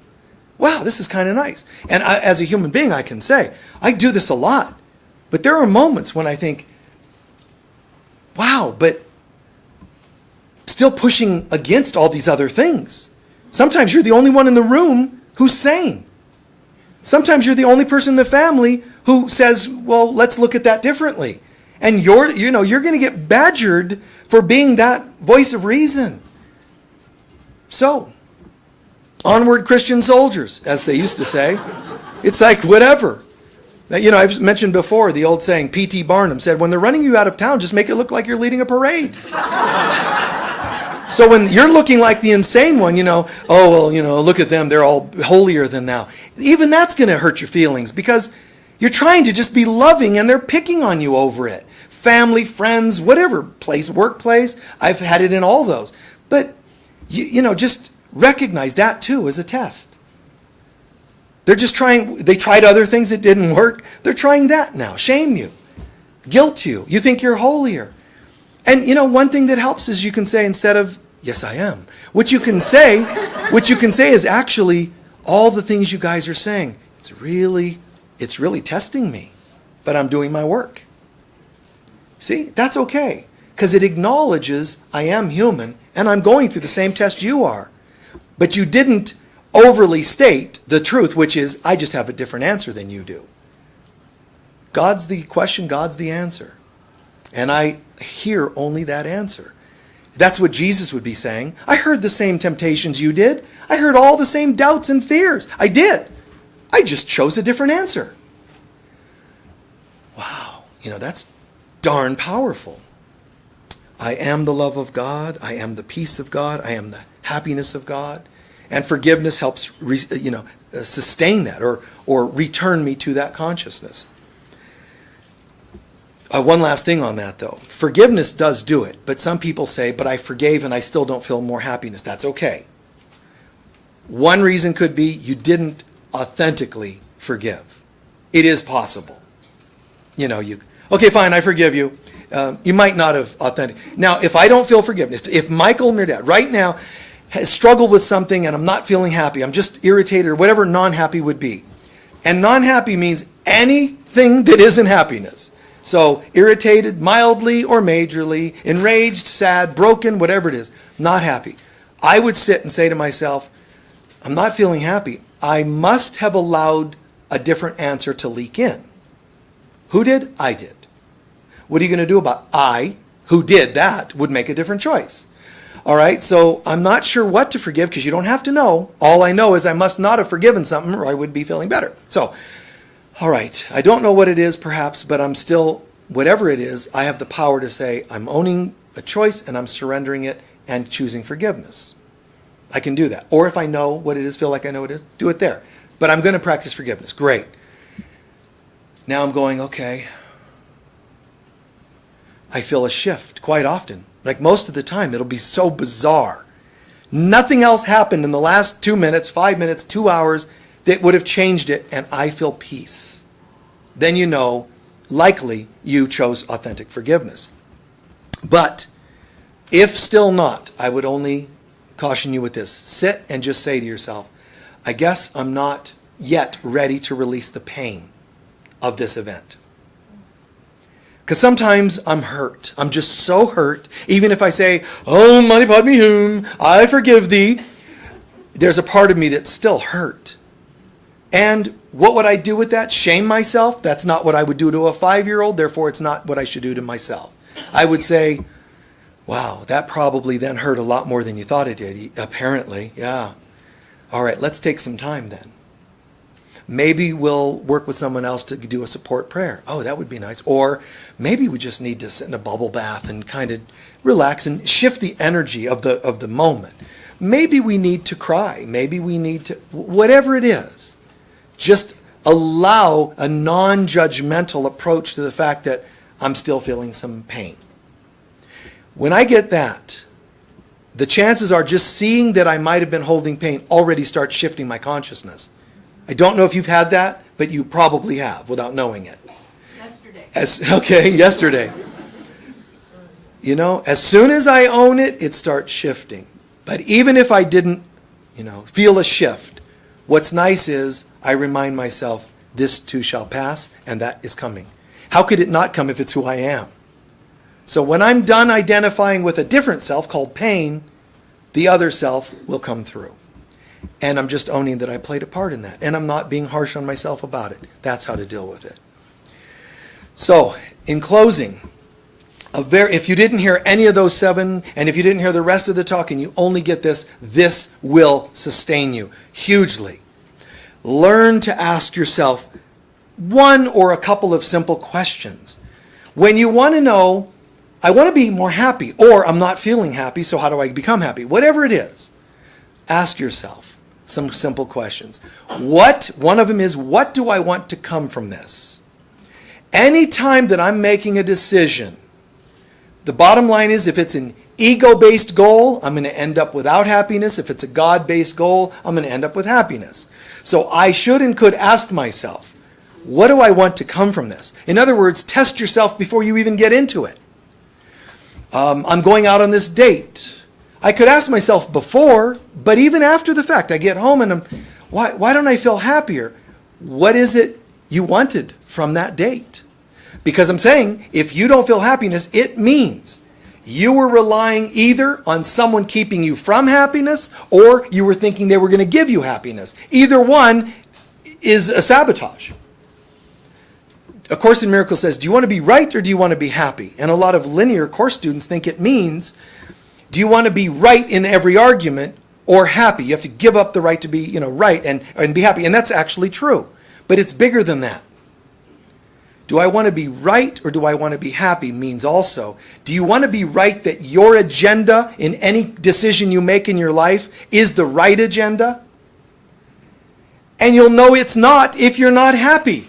Wow, this is kind of nice. And as a human being, I can say, I do this a lot. But there are moments when I think, wow, but still pushing against all these other things. Sometimes you're the only one in the room who's sane. Sometimes you're the only person in the family who says, well, let's look at that differently. And you're going to get badgered for being that voice of reason. So, onward Christian soldiers, as they used to say. It's like whatever. I've mentioned before the old saying, P.T. Barnum said, when they're running you out of town, just make it look like you're leading a parade. So when you're looking like the insane one, look at them, they're all holier than thou. Even that's going to hurt your feelings because you're trying to just be loving and they're picking on you over it. Family, friends, whatever place, workplace, I've had it in all those. But, just recognize that too as a test. They're just they tried other things that didn't work. They're trying that now. Shame you. Guilt you. You think you're holier. And one thing that helps is you can say instead of, yes, I am. What you can say is actually all the things you guys are saying. It's really testing me, but I'm doing my work. See, that's okay because it acknowledges I am human and I'm going through the same test you are. But you didn't overly state the truth, which is I just have a different answer than you do. God's the question, God's the answer. And I hear only that answer. That's what Jesus would be saying. I heard the same temptations you did. I heard all the same doubts and fears. I did. I just chose a different answer. Wow, that's darn powerful. I am the love of God. I am the peace of God. I am the happiness of God. And forgiveness helps sustain that or return me to that consciousness. One last thing on that, though. Forgiveness does do it, but some people say, but I forgave and I still don't feel more happiness. That's okay. One reason could be you didn't authentically forgive. It is possible. Okay, fine, I forgive you. You might not have authentic. Now, if I don't feel forgiveness, if Michael Mirdad right now has struggled with something and I'm not feeling happy, I'm just irritated or whatever non-happy would be. And non-happy means anything that isn't happiness. So irritated, mildly or majorly, enraged, sad, broken, whatever it is, not happy. I would sit and say to myself, I'm not feeling happy. I must have allowed a different answer to leak in. Who did? I did. What are you going to do about I, who did that, would make a different choice? All right, so I'm not sure what to forgive because you don't have to know. All I know is I must not have forgiven something or I would be feeling better. So, all right, I don't know what it is perhaps, but I'm still, whatever it is, I have the power to say I'm owning a choice and I'm surrendering it and choosing forgiveness. I can do that. Or if I know what it is, feel like I know what it is, do it there. But I'm going to practice forgiveness. Great. Now I'm going, okay, I feel a shift quite often. Like most of the time, it'll be so bizarre. Nothing else happened in the last 2 minutes, 5 minutes, 2 hours that would have changed it, and I feel peace. Then you know, likely you chose authentic forgiveness. But if still not, I would only caution you with this. Sit and just say to yourself, I guess I'm not yet ready to release the pain of this event. Because sometimes I'm hurt. I'm just so hurt. Even if I say, oh, mani padme hum, I forgive thee, there's a part of me that's still hurt. And what would I do with that? Shame myself? That's not what I would do to a 5-year-old. Therefore, it's not what I should do to myself. I would say, wow, that probably then hurt a lot more than you thought it did. Apparently, yeah. All right, let's take some time then. Maybe we'll work with someone else to do a support prayer. Oh, that would be nice. Or maybe we just need to sit in a bubble bath and kind of relax and shift the energy of the moment. Maybe we need to cry. Maybe we need to, whatever it is, just allow a non-judgmental approach to the fact that I'm still feeling some pain. When I get that, the chances are just seeing that I might have been holding pain already starts shifting my consciousness. I don't know if you've had that, but you probably have without knowing it. Yesterday. Yesterday. As soon as I own it, it starts shifting. But even if I didn't, feel a shift, what's nice is I remind myself, this too shall pass, and that is coming. How could it not come if it's who I am? So when I'm done identifying with a different self called pain, the other self will come through. And I'm just owning that I played a part in that. And I'm not being harsh on myself about it. That's how to deal with it. So, in closing, if you didn't hear any of those 7, and if you didn't hear the rest of the talk, and you only get this will sustain you hugely. Learn to ask yourself one or a couple of simple questions. When you want to know, I want to be more happy, or I'm not feeling happy, so how do I become happy? Whatever it is, ask yourself some simple questions. One of them is, what do I want to come from this? Anytime that I'm making a decision, the bottom line is, if it's an ego-based goal, I'm going to end up without happiness. If it's a God-based goal, I'm going to end up with happiness. So I should and could ask myself, what do I want to come from this? In other words, test yourself before you even get into it. I'm going out on this date. I could ask myself before, but even after the fact, I get home and why don't I feel happier? What is it you wanted from that date? Because I'm saying, if you don't feel happiness, it means you were relying either on someone keeping you from happiness, or you were thinking they were going to give you happiness. Either one is a sabotage. A Course in Miracles says, do you want to be right or do you want to be happy? And a lot of linear Course students think it means, do you want to be right in every argument or happy? You have to give up the right to be, right and be happy. And that's actually true. But it's bigger than that. Do I want to be right or do I want to be happy means also, do you want to be right that your agenda in any decision you make in your life is the right agenda? And you'll know it's not if you're not happy.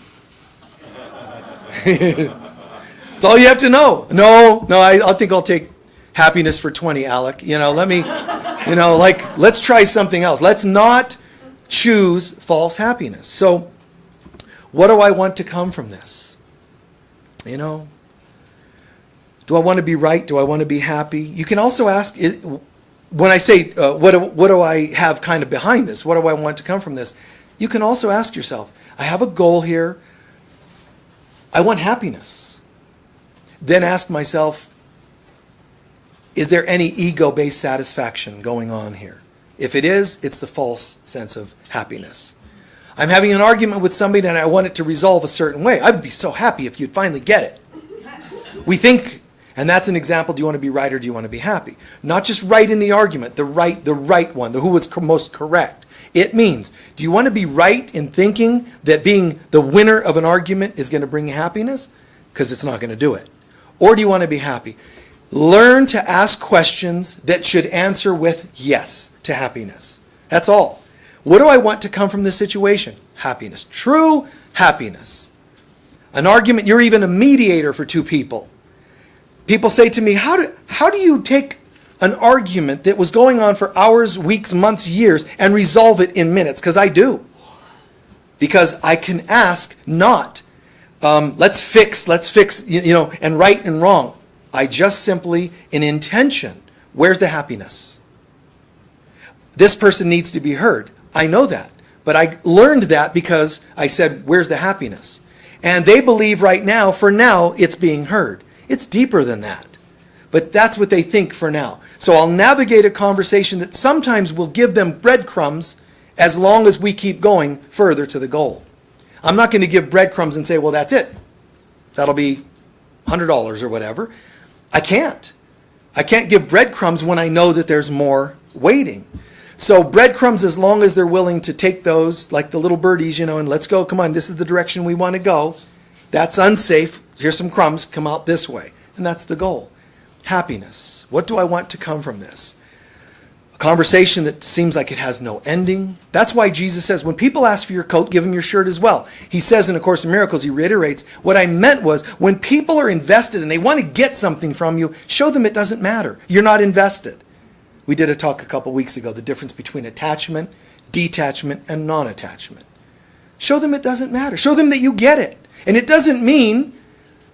That's all you have to know. No, I think I'll take happiness for 20, Alec. Let's try something else. Let's not choose false happiness. So, what do I want to come from this? Do I want to be right? Do I want to be happy? You can also ask, when I say, what do I have kind of behind this? What do I want to come from this? You can also ask yourself, I have a goal here. I want happiness. Then ask myself, is there any ego-based satisfaction going on here? If it is, it's the false sense of happiness. I'm having an argument with somebody and I want it to resolve a certain way. I'd be so happy if you'd finally get it. We think, and that's an example, do you want to be right or do you want to be happy? Not just right in the argument, the right one, who was most correct. It means, do you want to be right in thinking that being the winner of an argument is going to bring you happiness? Because it's not going to do it. Or do you want to be happy? Learn to ask questions that should answer with yes to happiness. That's all. What do I want to come from this situation? Happiness. True happiness. An argument, you're even a mediator for two people. People say to me, how do you take an argument that was going on for hours, weeks, months, years, and resolve it in minutes? Because I do. Because I can ask not, let's fix, and right and wrong. I just simply, in intention, where's the happiness? This person needs to be heard. I know that. But I learned that because I said, where's the happiness? And they believe right now, for now, it's being heard. It's deeper than that. But that's what they think for now. So I'll navigate a conversation that sometimes will give them breadcrumbs as long as we keep going further to the goal. I'm not going to give breadcrumbs and say, well, that's it. That'll be $100 or whatever. I can't. I can't give breadcrumbs when I know that there's more waiting. So breadcrumbs, as long as they're willing to take those, like the little birdies, and let's go, come on, this is the direction we want to go. That's unsafe. Here's some crumbs, come out this way. And that's the goal. Happiness. What do I want to come from this? A conversation that seems like it has no ending. That's why Jesus says, when people ask for your coat, give them your shirt as well. He says in A Course in Miracles, he reiterates, what I meant was, when people are invested and they want to get something from you, show them it doesn't matter. You're not invested. We did a talk a couple weeks ago, the difference between attachment, detachment, and non-attachment. Show them it doesn't matter. Show them that you get it. And it doesn't mean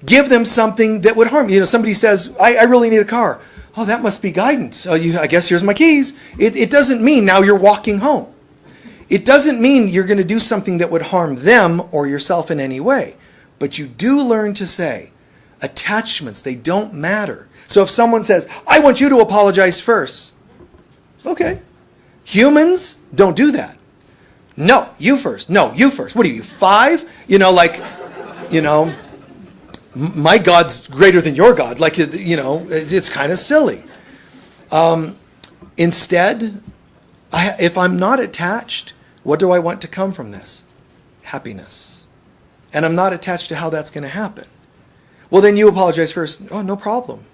give them something that would harm you. Somebody says, I really need a car. Oh, that must be guidance. Oh, I guess here's my keys. It doesn't mean now you're walking home. It doesn't mean you're going to do something that would harm them or yourself in any way. But you do learn to say, attachments, they don't matter. So if someone says, I want you to apologize first. Okay. Humans don't do that. No, you first. No, you first. What are you, 5? My God's greater than your God. It's kind of silly. Instead, if I'm not attached, what do I want to come from this? Happiness. And I'm not attached to how that's going to happen. Well, then you apologize first. Oh, no problem.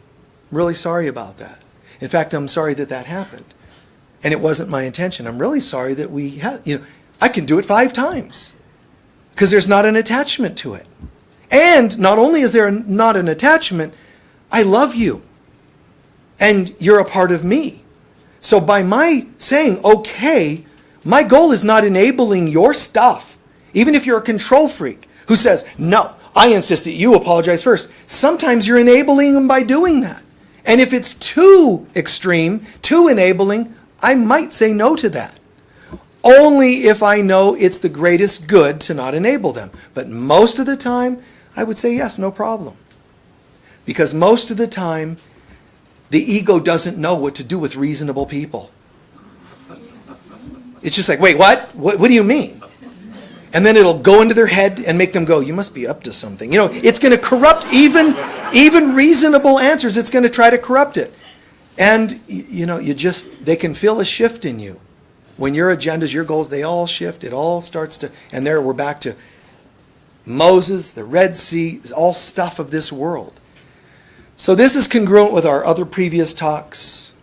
I'm really sorry about that. In fact, I'm sorry that happened. And it wasn't my intention. I'm really sorry that we had, I can do it 5 times. Because there's not an attachment to it. And not only is there not an attachment, I love you. And you're a part of me. So by my saying, okay, my goal is not enabling your stuff. Even if you're a control freak who says, no, I insist that you apologize first. Sometimes you're enabling them by doing that. And if it's too extreme, too enabling, I might say no to that. Only if I know it's the greatest good to not enable them. But most of the time, I would say yes, no problem. Because most of the time, the ego doesn't know what to do with reasonable people. It's just like, wait, what? What do you mean? And then it'll go into their head and make them go, you must be up to something. It's going to corrupt even reasonable answers. It's going to try to corrupt it. And, they can feel a shift in you. When your agendas, your goals, they all shift. It all starts to, and there we're back to Moses, the Red Sea, all stuff of this world. So this is congruent with our other previous talks.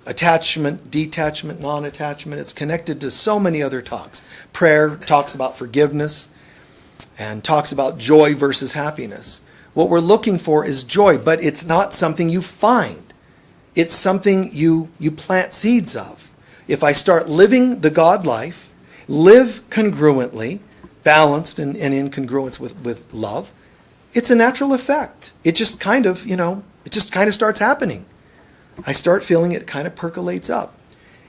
Attachment, detachment, non-attachment. It's connected to so many other talks. Prayer talks about forgiveness and talks about joy versus happiness. What we're looking for is joy, but it's not something you find. It's something you plant seeds of. If I start living the God life, live congruently, balanced and in congruence with love, it's a natural effect. It just kind of, starts happening. I start feeling it kind of percolates up.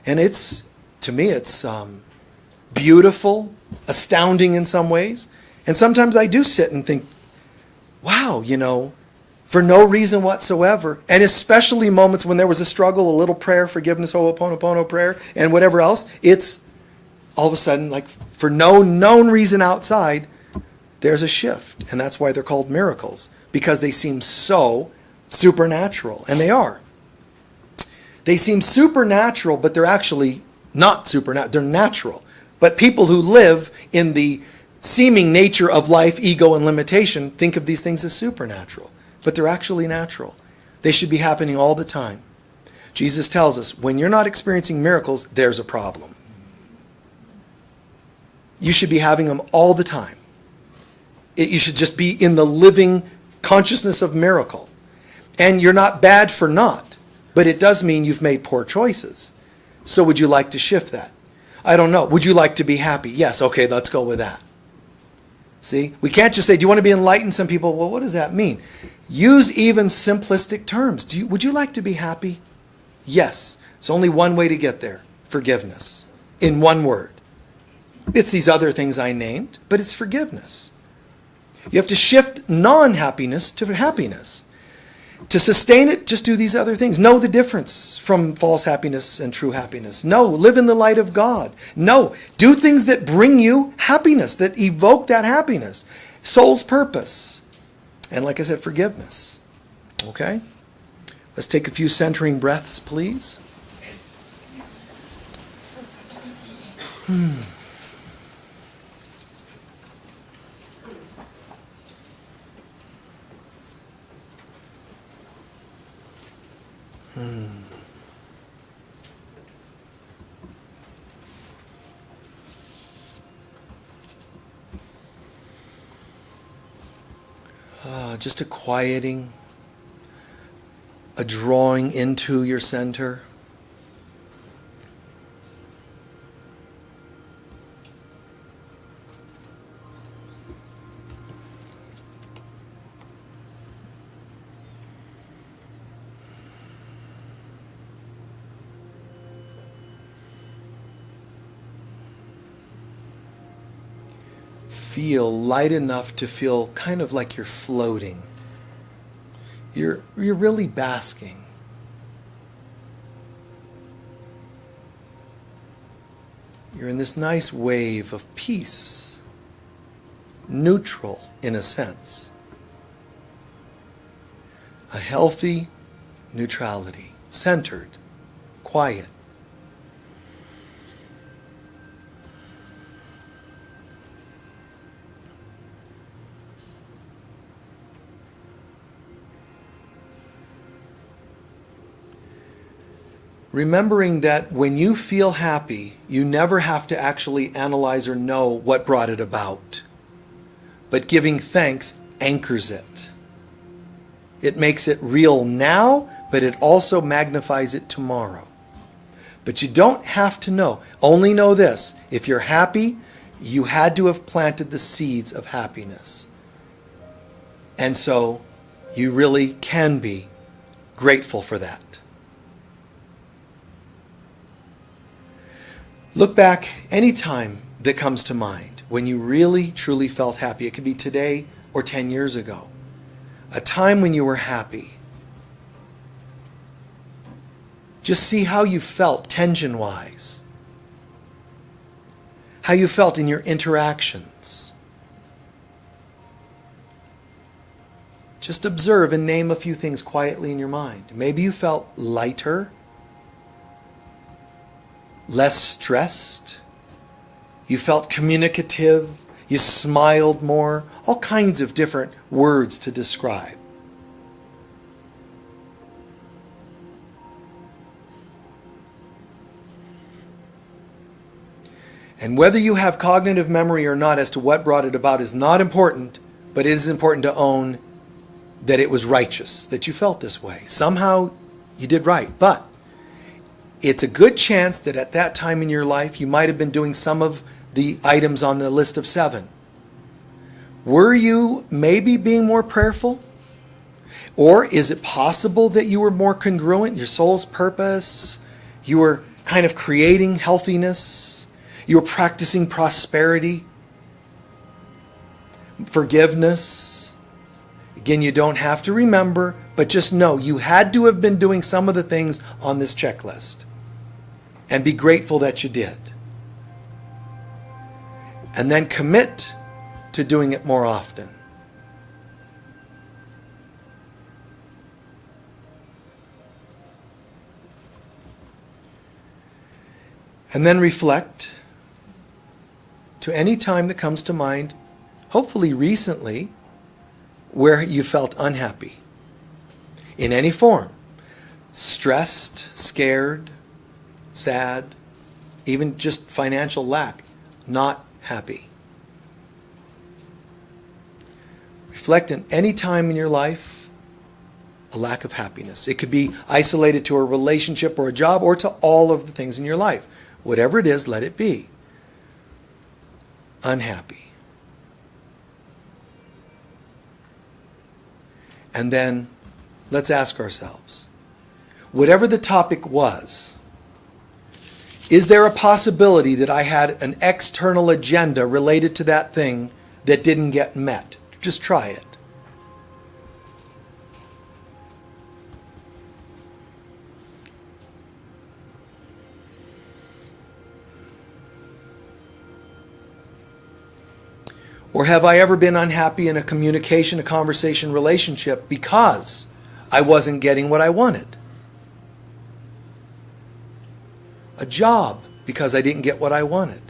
And to me, it's beautiful, astounding in some ways. And sometimes I do sit and think, wow, for no reason whatsoever, and especially moments when there was a struggle, a little prayer, forgiveness, ho'oponopono prayer, and whatever else, it's all of a sudden, like for no known reason outside, there's a shift. And that's why they're called miracles, because they seem so supernatural, and they are. They seem supernatural, but they're actually not supernatural. They're natural. But people who live in the seeming nature of life, ego, and limitation, think of these things as supernatural. But they're actually natural. They should be happening all the time. Jesus tells us, when you're not experiencing miracles, there's a problem. You should be having them all the time. You should just be in the living consciousness of miracle. And you're not bad for not, but it does mean you've made poor choices. So would you like to shift that? I don't know. Would you like to be happy? Yes, okay, let's go with that. See, we can't just say, do you want to be enlightened? Some people, well, what does that mean? Use even simplistic terms. Would you like to be happy? Yes. It's only one way to get there. Forgiveness. In one word. It's these other things I named, but it's forgiveness. You have to shift non-happiness to happiness. To sustain it, just do these other things. Know the difference from false happiness and true happiness. No, live in the light of God. No, do things that bring you happiness, that evoke that happiness. Soul's purpose. And like I said, forgiveness. Okay? Let's take a few centering breaths, please. Just a quieting, a drawing into your center. Feel light enough to feel kind of like you're floating. You're really basking. You're in this nice wave of peace, neutral in a sense. A healthy neutrality, centered, quiet. Remembering that when you feel happy, you never have to actually analyze or know what brought it about. But giving thanks anchors it. It makes it real now, but it also magnifies it tomorrow. But you don't have to know. Only know this. If you're happy, you had to have planted the seeds of happiness. And so you really can be grateful for that. Look back any time that comes to mind when you really, truly felt happy. It could be today or 10 years ago. A time when you were happy. Just see how you felt tension-wise. How you felt in your interactions. Just observe and name a few things quietly in your mind. Maybe you felt lighter, less stressed, you felt communicative, you smiled more, all kinds of different words to describe. And whether you have cognitive memory or not as to what brought it about is not important, but it is important to own that it was righteous, that you felt this way. Somehow you did right. But it's a good chance that at that time in your life, you might have been doing some of the items on the list of 7. Were you maybe being more prayerful? Or is it possible that you were more congruent, your soul's purpose? You were kind of creating healthiness? You were practicing prosperity? Forgiveness? Again, you don't have to remember, but just know you had to have been doing some of the things on this checklist. And be grateful that you did. And then commit to doing it more often. And then reflect to any time that comes to mind, hopefully recently, where you felt unhappy. In any form. Stressed, scared, sad, even just financial lack, not happy. Reflect on any time in your life, a lack of happiness. It could be isolated to a relationship or a job or to all of the things in your life. Whatever it is, let it be. Unhappy. And then let's ask ourselves, whatever the topic was, is there a possibility that I had an external agenda related to that thing that didn't get met? Just try it. Or have I ever been unhappy in a communication, a conversation, relationship because I wasn't getting what I wanted? A job because I didn't get what I wanted.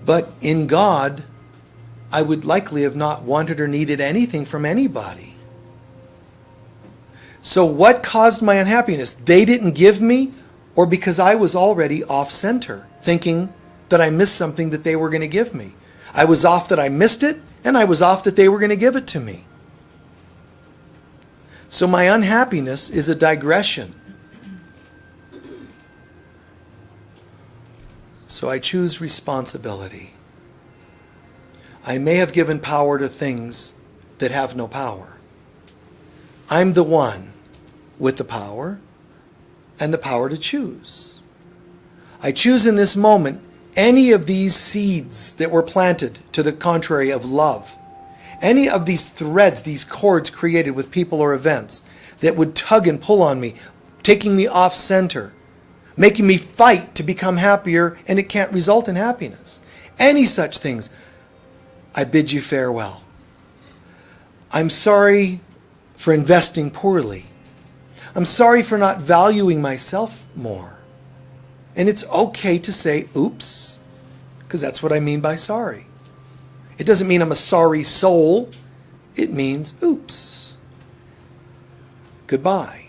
But in God, I would likely have not wanted or needed anything from anybody. So what caused my unhappiness? They didn't give me, or because I was already off center, thinking that I missed something that they were going to give me. I was off that I missed it, and I was off that they were going to give it to me. So my unhappiness is a digression. So I choose responsibility. I may have given power to things that have no power. I'm the one with the power and the power to choose. I choose in this moment any of these seeds that were planted to the contrary of love. Any of these threads, these cords created with people or events that would tug and pull on me, taking me off center, making me fight to become happier, and it can't result in happiness. Any such things, I bid you farewell. I'm sorry for investing poorly. I'm sorry for not valuing myself more. And it's okay to say, oops, because that's what I mean by sorry. It doesn't mean I'm a sorry soul. It means, oops. Goodbye.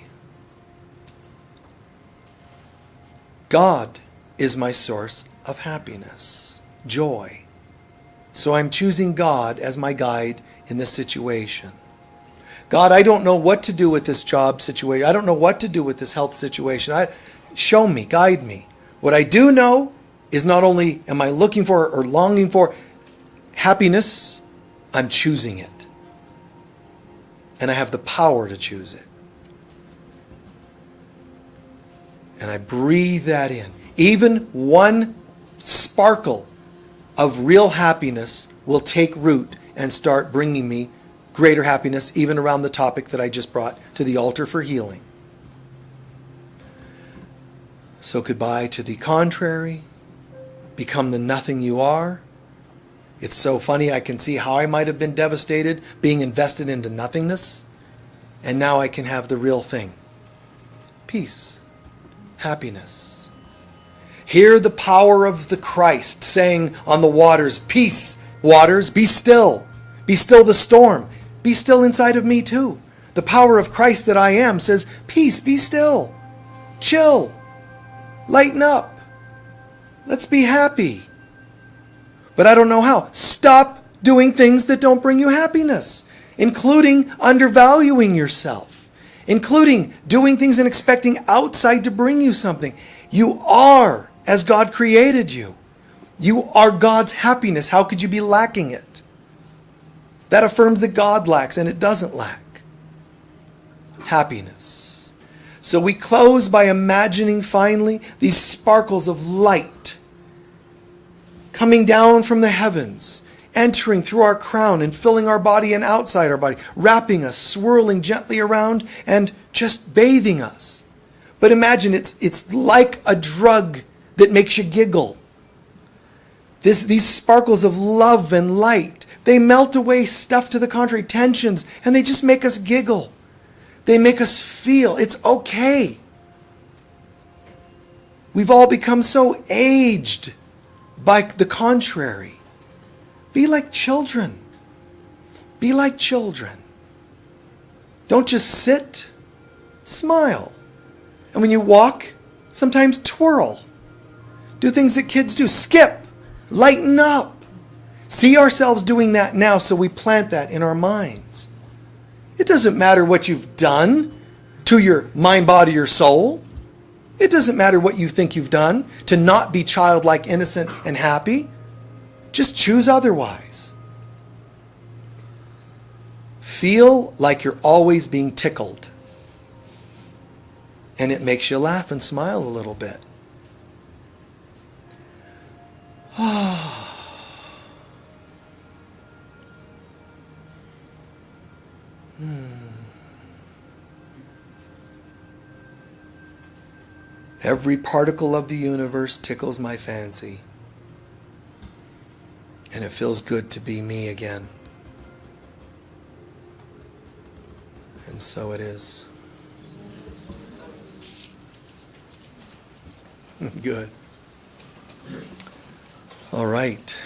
God is my source of happiness, joy. So I'm choosing God as my guide in this situation. God, I don't know what to do with this job situation. I don't know what to do with this health situation. Show me, guide me. What I do know is not only am I looking for or longing for happiness, I'm choosing it. And I have the power to choose it. And I breathe that in. Even one sparkle of real happiness will take root and start bringing me greater happiness, even around the topic that I just brought to the altar for healing. So goodbye to the contrary. Become the nothing you are. It's so funny, I can see how I might have been devastated being invested into nothingness. And now I can have the real thing. Peace. Happiness. Hear the power of the Christ saying on the waters, peace, waters, be still. Be still the storm. Be still inside of me too. The power of Christ that I am says, peace, be still. Chill. Lighten up. Let's be happy. but I don't know how. Stop doing things that don't bring you happiness, including undervaluing yourself, including doing things and expecting outside to bring you something. You are as God created you. You are God's happiness. How could you be lacking it? That affirms that God lacks, and it doesn't lack happiness. So we close by imagining finally these sparkles of light coming down from the heavens, entering through our crown and filling our body and outside our body, wrapping us, swirling gently around, and just bathing us. But imagine it's like a drug that makes you giggle. These sparkles of love and light, they melt away stuff to the contrary, tensions, and they just make us giggle. They make us feel it's okay. We've all become so aged by the contrary. Be like children. Be like children. Don't just sit, smile. And when you walk, sometimes twirl. Do things that kids do. Skip. Lighten up. See ourselves doing that now, so we plant that in our minds. It doesn't matter what you've done to your mind, body, or soul. It doesn't matter what you think you've done to not be childlike, innocent, and happy. Just choose otherwise. Feel like you're always being tickled. And it makes you laugh and smile a little bit. Every particle of the universe tickles my fancy. And it feels good to be me again. And so it is. Good. All right.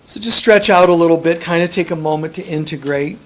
So just stretch out a little bit, kind of take a moment to integrate.